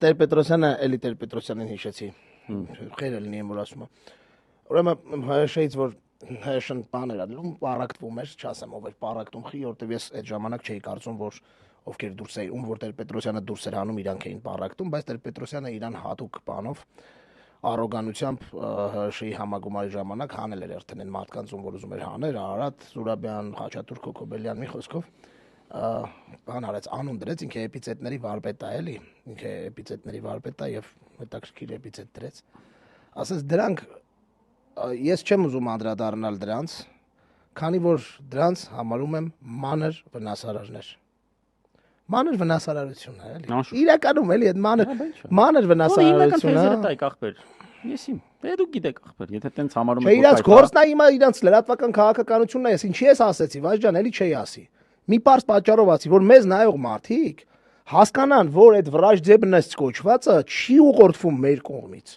Տեր-Պետրոսյանը էլի Տեր-Պետրոսյանին հիշեցի։ Խեր լինի եմ որ ասում եմ։ Ուրեմն հայաշեից որ հայաշն բան էր անում, պարակտվում էր, չասեմ ով էր պարակտում խի, որտեվ ես այդ ժամանակ չէի կարծում որ ովքեր դուրս էին, ում որ Տեր-Պետրոսյանը դուրս էր հանում, իրանք էին պարակտում, բայց Տեր-Պետրոսյանը իրան հատուկ բանով առոգանությամբ ՀՀՇ-ի համագումարի ժամանակ հանել էր երթեն այն մարդկանց, ում որ ուզում էր հաներ, Արարատ, Զուրաբյան, Խաչատուր Քոքոբելյան, մի խոսքով բան արեց, անուն դրեց, ինքը էպիցետրների վարպետ է, էլի, ինքը էպիցետրների վարպետ է եւ հետաքրքիր էպիցետ դրեց։ Ասես դրանք ես չեմ ուզում անդրադառնալ դրանց, քանի որ դրանց համարում եմ մանր վնասարարներ։ Մանր վնասարարություն է, էլի։ Իրականում էլի այդ մանր վնասարարությունը։ Հիմնական տայք ախպեր։ Եսիմ, դու գիտեք ախպեր, եթե տենց համարում եք։ Չէ, իրանց գործն է հիմա իրանց լրատվական քաղաքականությունն է, ես ինչի ես ասեցի, Վազջան, էլի չի ասի։ Մի պարզ պատճառով ասի, որ մեզ նայող մարդիկ հասկանան, որ այդ վրաժդեբնես կոչվածը չի ուղղորդվում մեր կողմից։